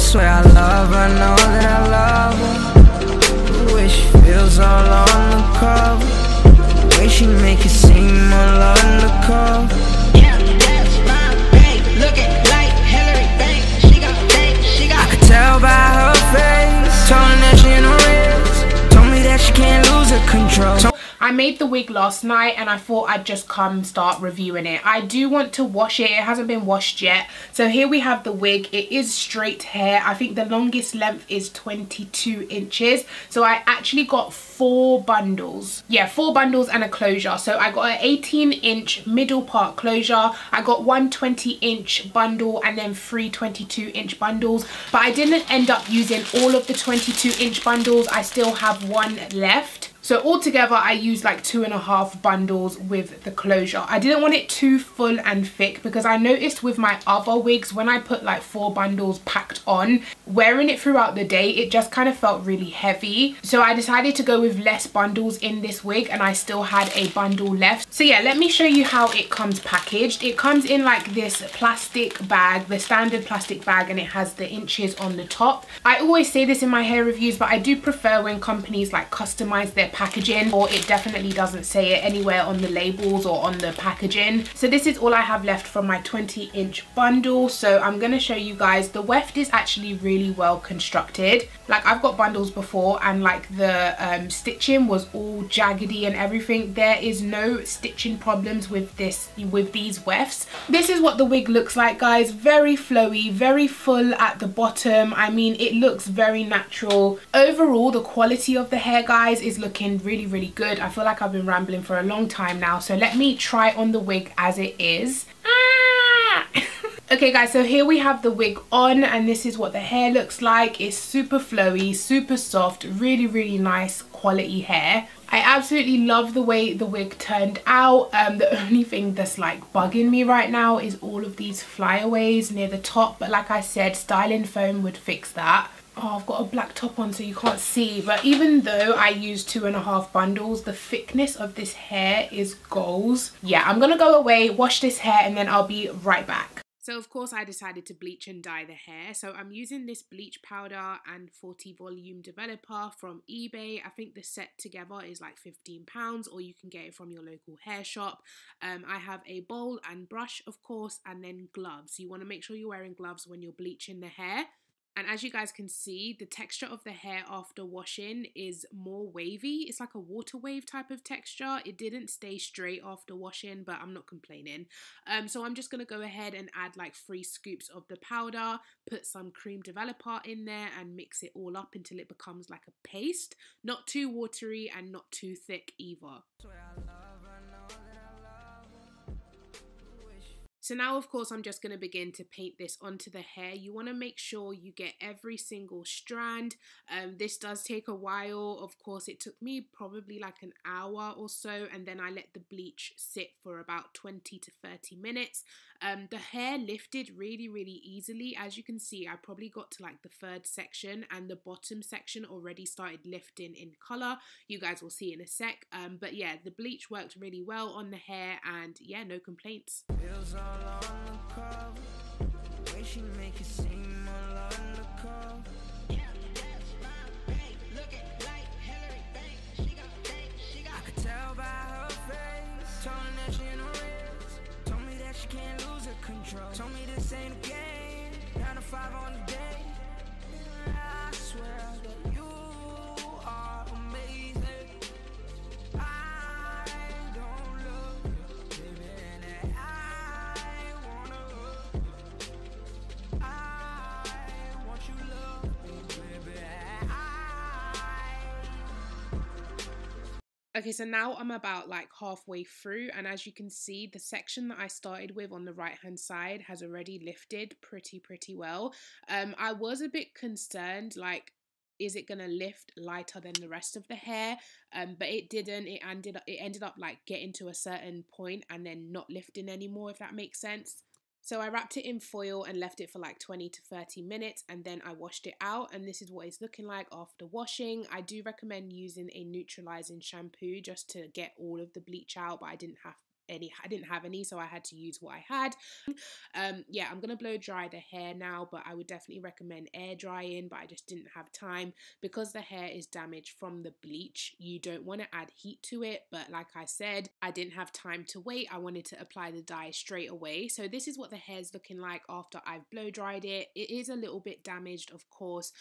swear I love her, know that I love her. The way she feels all on the cover, the way she make it seem all undercover. Yeah, that's my babe, looking like Hillary Banks. She got bank, she got. I could tell by her face, told her that she in a race, told me that she can't lose her control. I made the wig last night and I thought I'd just come start reviewing it. I do want to wash it. It hasn't been washed yet. So here we have the wig. It is straight hair. I think the longest length is 22 inches. So I actually got 4 bundles. Yeah, 4 bundles and a closure. So I got an 18-inch middle part closure. I got one 20-inch bundle and then 3 22-inch bundles. But I didn't end up using all of the 22-inch bundles. I still have one left. So altogether I used like 2.5 bundles with the closure. I didn't want it too full and thick because I noticed with my other wigs when I put like 4 bundles packed on, wearing it throughout the day, it just kind of felt really heavy. So I decided to go with less bundles in this wig and I still had a bundle left. So yeah, let me show you how it comes packaged. It comes in like this plastic bag, the standard plastic bag, and it has the inches on the top. I always say this in my hair reviews, but I do prefer when companies like customize their packaging, or it definitely doesn't say it anywhere on the labels or on the packaging. So this is all I have left from my 20-inch bundle. So I'm going to show you guys. The weft is actually really well constructed. Like I've got bundles before and like the stitching was all jaggedy and everything. There is no stitching problems with these wefts. This is what the wig looks like, guys. Very flowy, very full at the bottom. I mean, it looks very natural. Overall, the quality of the hair, guys, is looking really good. I feel like I've been rambling for a long time now, so let me try on the wig as it is. Okay guys, so here we have the wig on and this is what the hair looks like. It's super flowy, super soft, really nice quality hair. I absolutely love the way the wig turned out. The only thing that's like bugging me right now is all of these flyaways near the top, but like I said, styling foam would fix that. Oh, I've got a black top on so you can't see, but even though I used 2.5 bundles, the thickness of this hair is goals. Yeah, I'm gonna go away, wash this hair, and then I'll be right back. So of course I decided to bleach and dye the hair. So I'm using this bleach powder and 40 volume developer from eBay. I think the set together is like £15, or you can get it from your local hair shop. I have a bowl and brush, of course, and then gloves. You want to make sure you're wearing gloves when you're bleaching the hair. And as you guys can see, the texture of the hair after washing is more wavy. It's like a water wave type of texture. It didn't stay straight after washing, but I'm not complaining. So I'm just going to go ahead and add like 3 scoops of the powder, put some cream developer in there and mix it all up until it becomes like a paste. Not too watery and not too thick either. So now, of course, I'm just going to begin to paint this onto the hair. You want to make sure you get every single strand. This does take a while. Of course, it took me probably like an hour or so, and then I let the bleach sit for about 20 to 30 minutes. The hair lifted really easily. As you can see, I probably got to like the 3rd section and the bottom section already started lifting in color. You guys will see in a sec. But yeah, the bleach worked really well on the hair and yeah, no complaints. Told me this ain't a game, 9 to 5 on the day. I swear that you are amazing. I don't look, baby, and I wanna look. I want you to love me, baby. Okay, so now I'm about like halfway through, and as you can see, the section that I started with on the right hand side has already lifted pretty well. I was a bit concerned, like, is it gonna lift lighter than the rest of the hair? But it didn't. It ended up like getting to a certain point and then not lifting anymore, if that makes sense. So I wrapped it in foil and left it for like 20 to 30 minutes, and then I washed it out, and this is what it's looking like after washing. I do recommend using a neutralizing shampoo just to get all of the bleach out, but I didn't have I didn't have any, so I had to use what I had. Yeah, I'm gonna blow dry the hair now, but I would definitely recommend air drying, but I just didn't have time because the hair is damaged from the bleach. You don't want to add heat to it, but like I said, I didn't have time to wait. I wanted to apply the dye straight away. So this is what the hair's looking like after I've blow dried it. It is a little bit damaged, of course,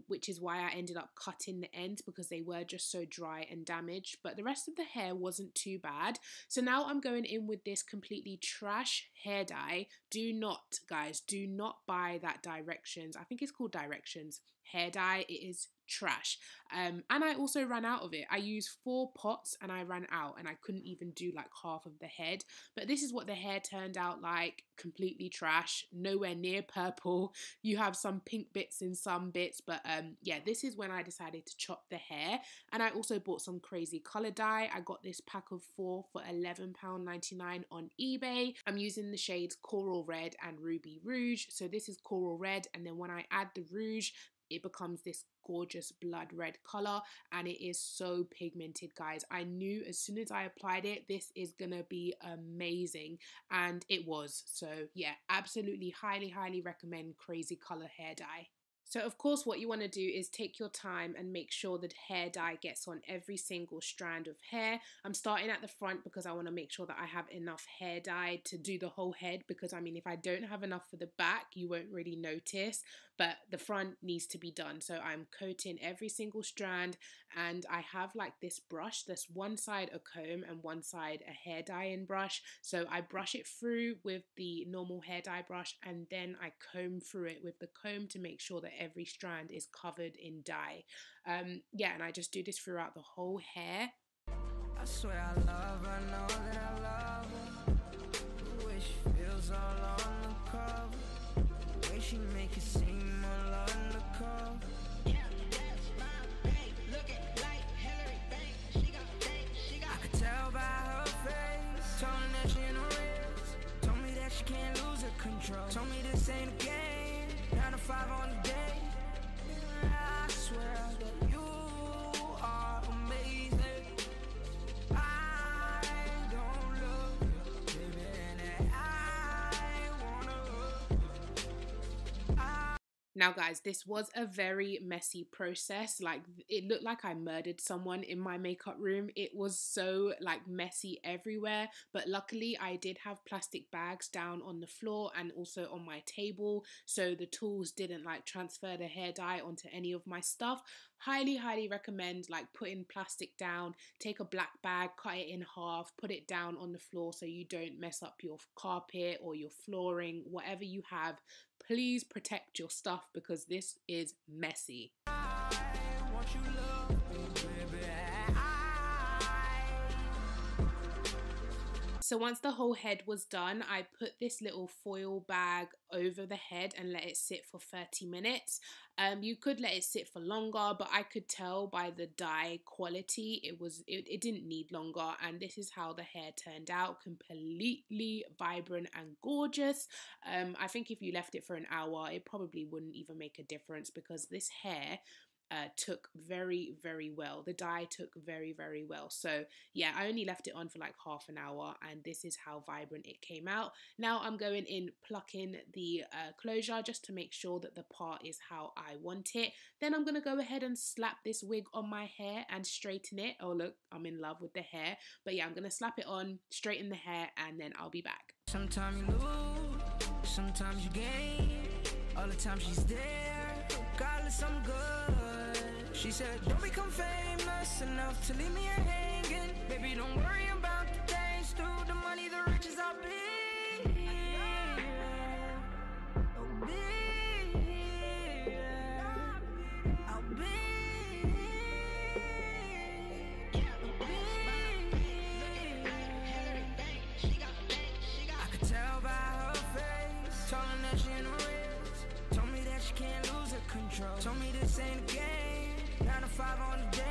which is why I ended up cutting the ends because they were just so dry and damaged, but the rest of the hair wasn't too bad. So now I'm going in with this completely trash hair dye. Do not, guys, do not buy that Directions, I think it's called Directions hair dye. It is trash. And I also ran out of it. I used 4 pots and I ran out, and I couldn't even do like half of the head. But this is what the hair turned out like, completely trash, nowhere near purple. You have some pink bits in some bits, but yeah, this is when I decided to chop the hair. And I also bought some crazy color dye. I got this pack of 4 for £11.99 on eBay. I'm using the shades Coral Red and Ruby Rouge. So this is Coral Red, and then when I add the rouge, it becomes this gorgeous blood red color, and it is so pigmented, guys. I knew as soon as I applied it, this is gonna be amazing, and it was. So yeah, absolutely highly recommend crazy color hair dye. So of course what you want to do is take your time and make sure that hair dye gets on every single strand of hair. I'm starting at the front because I want to make sure that I have enough hair dye to do the whole head, because I mean, if I don't have enough for the back, you won't really notice, but the front needs to be done. So I'm coating every single strand, and I have like this brush, this one side a comb and one side a hair dyeing brush. So I brush it through with the normal hair dye brush, and then I comb through it with the comb to make sure that every strand is covered in dye. Yeah, and I just do this throughout the whole hair. I swear I love her, know that I love her. The way she feels all on the cover, the way she make it seem all undercover. Yeah, that's my babe. Looking like Hillary Banks. She got bangs, she got. I could tell by her face, told me that she in a race, told me that she can't lose her control, told me this ain't a game, 9 to 5 on the day. I swear that you are amazing. I don't love you, baby, and I wanna love. Now guys, this was a very messy process. Like, it looked like I murdered someone in my makeup room. It was so like messy everywhere, but luckily I did have plastic bags down on the floor and also on my table, so the tools didn't like transfer the hair dye onto any of my stuff. Highly recommend like putting plastic down, take a black bag, cut it in half, put it down on the floor so you don't mess up your carpet or your flooring, whatever you have. Please protect your stuff because this is messy. I want you to love me, baby. So once the whole head was done, I put this little foil bag over the head and let it sit for 30 minutes. You could let it sit for longer, but I could tell by the dye quality it didn't need longer, and this is how the hair turned out, completely vibrant and gorgeous. I think if you left it for an hour, it probably wouldn't even make a difference because this hair took very well. The dye took very well. So yeah, I only left it on for like half an hour, and this is how vibrant it came out. Now I'm going in plucking the closure just to make sure that the part is how I want it. Then I'm gonna go ahead and slap this wig on my hair and straighten it. Oh look, I'm in love with the hair. But yeah, I'm gonna slap it on, straighten the hair, and then I'll be back. Sometimes you lose, sometimes you gain. All the time she's there, regardless I'm good. She said, don't become famous enough to leave me here hanging. Baby, don't worry about the days, through the money, the riches I'll be. I'll be. I'll be. I could tell by her face, told her that she in a race, told me that she can't lose her control, told me this ain't a game, 9 to 5 on the day.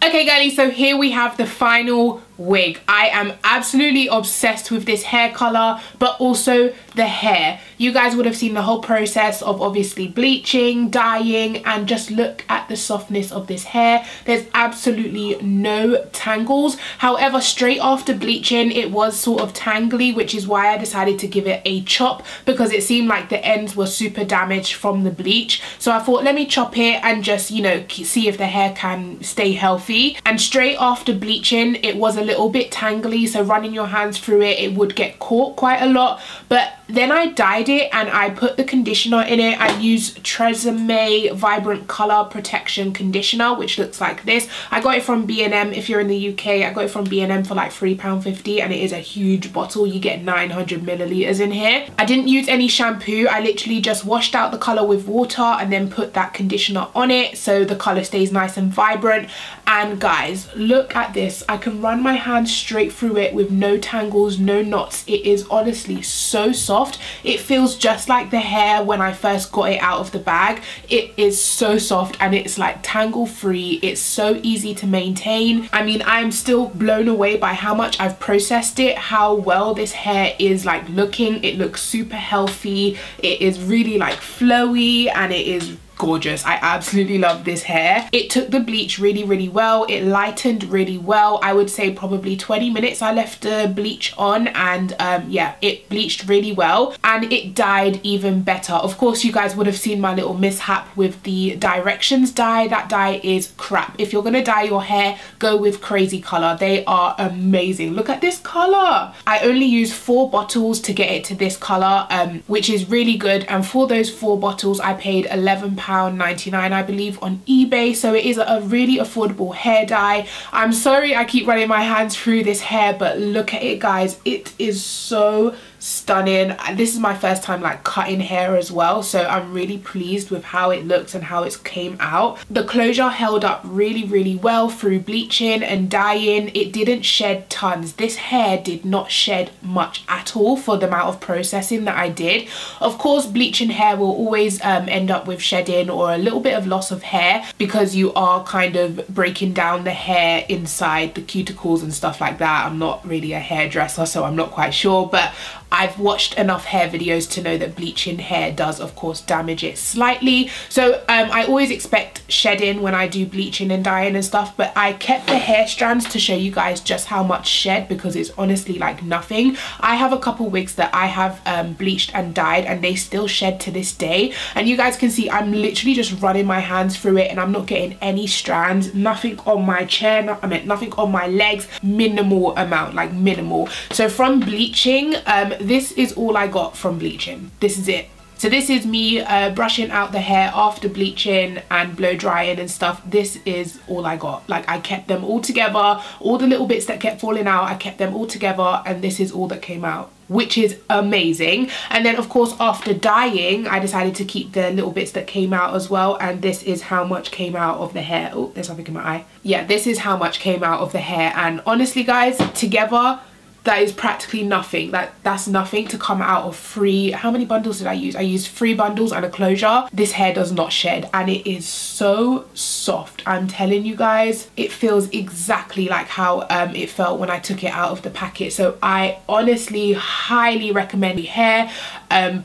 Okay guys, so here we have the final wig. I am absolutely obsessed with this hair color, but also the hair. You guys would have seen the whole process of obviously bleaching, dyeing, and just look at the softness of this hair. There's absolutely no tangles. However, straight after bleaching it was sort of tangly, which is why I decided to give it a chop, because it seemed like the ends were super damaged from the bleach. So I thought, let me chop it and just, you know, see if the hair can stay healthy. And straight after bleaching it was a little bit tangly, so running your hands through it, it would get caught quite a lot. But then I dyed it and I put the conditioner in it. I used Tresemme Vibrant Color Protection Conditioner, which looks like this. I got it from B&M. If you're in the UK, I got it from B&M for like £3.50, and it is a huge bottle. You get 900 milliliters in here. I didn't use any shampoo. I literally just washed out the color with water and then put that conditioner on it so the color stays nice and vibrant. And guys, look at this. I can run my hands straight through it with no tangles, no knots. It is honestly so soft. It feels just like the hair when I first got it out of the bag. It is so soft and it's like tangle free. It's so easy to maintain. I mean, I'm still blown away by how much I've processed it, how well this hair is like looking. It looks super healthy. It is really like flowy and it is gorgeous. I absolutely love this hair. It took the bleach really well. It lightened really well. I would say probably 20 minutes I left the bleach on, and yeah, it bleached really well and it dyed even better. Of course, you guys would have seen my little mishap with the Directions dye. That dye is crap. If you're gonna dye your hair, go with Crazy Color. They are amazing. Look at this color. I only used 4 bottles to get it to this color, which is really good, and for those 4 bottles I paid £11.99 I believe on eBay. So it is a really affordable hair dye. I'm sorry I keep running my hands through this hair, but look at it guys. It is so stunning. This is my first time like cutting hair as well, so I'm really pleased with how it looks and how it came out. The closure held up really well through bleaching and dyeing. It didn't shed tons. This hair did not shed much at all for the amount of processing that I did. Of course, bleaching hair will always end up with shedding or a little bit of loss of hair, because you are kind of breaking down the hair inside the cuticles and stuff like that. I'm not really a hairdresser, so I'm not quite sure, but I've watched enough hair videos to know that bleaching hair does of course damage it slightly. So I always expect shedding when I do bleaching and dyeing and stuff, but I kept the hair strands to show you guys just how much shed, because it's honestly like nothing. I have a couple wigs that I have bleached and dyed and they still shed to this day, and you guys can see I'm literally just running my hands through it and I'm not getting any strands, nothing on my chair, nothing on my legs, minimal amount, like minimal. So from bleaching, this is all I got from bleaching. This is it. So this is me brushing out the hair after bleaching and blow drying and stuff. This is all I got. Like, I kept them all together. All the little bits that kept falling out, I kept them all together, and this is all that came out, which is amazing. And then of course after dyeing I decided to keep the little bits that came out as well, and this is how much came out of the hair. Oh, there's something in my eye. Yeah, this is how much came out of the hair, and honestly guys, together that is practically nothing. That's nothing to come out of 3, how many bundles did I use? I used 3 bundles and a closure. This hair does not shed and it is so soft. I'm telling you guys, it feels exactly like how it felt when I took it out of the packet. So I honestly highly recommend hair.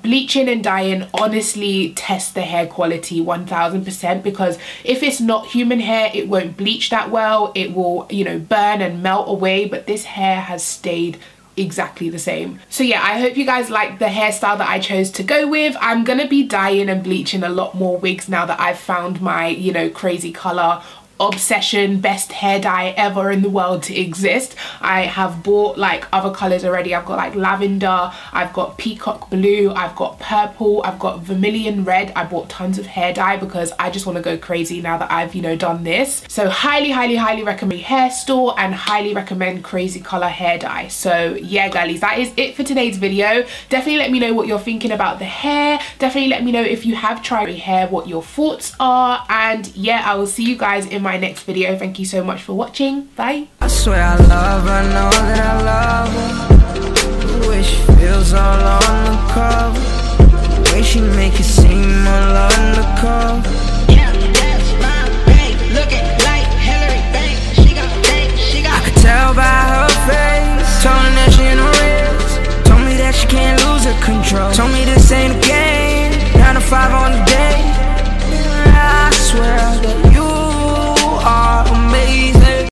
Bleaching and dyeing, honestly test the hair quality 1000%, because if it's not human hair it won't bleach that well. It will, you know, burn and melt away, but this hair has stayed exactly the same. So yeah, I hope you guys like the hairstyle that I chose to go with. I'm gonna be dyeing and bleaching a lot more wigs now that I've found my, you know, Crazy Color obsession, best hair dye ever in the world to exist. I have bought like other colors already. I've got like lavender, I've got peacock blue, I've got purple, I've got vermilion red. I bought tons of hair dye because I just want to go crazy now that I've, you know, done this. So highly recommend Hair Store and highly recommend Crazy Color hair dye. So yeah girlies, that is it for today's video. Definitely let me know what you're thinking about the hair. Definitely let me know if you have tried hair, what your thoughts are, and yeah, I will see you guys in my next video. Thank you so much for watching. Bye. I swear I love her, know that I love her. The way she feels all on the cover, the way she make it seem all undercover. Yeah, that's my babe. Looking like Hillary Banks. She got bank, she got. I could tell by her Told me to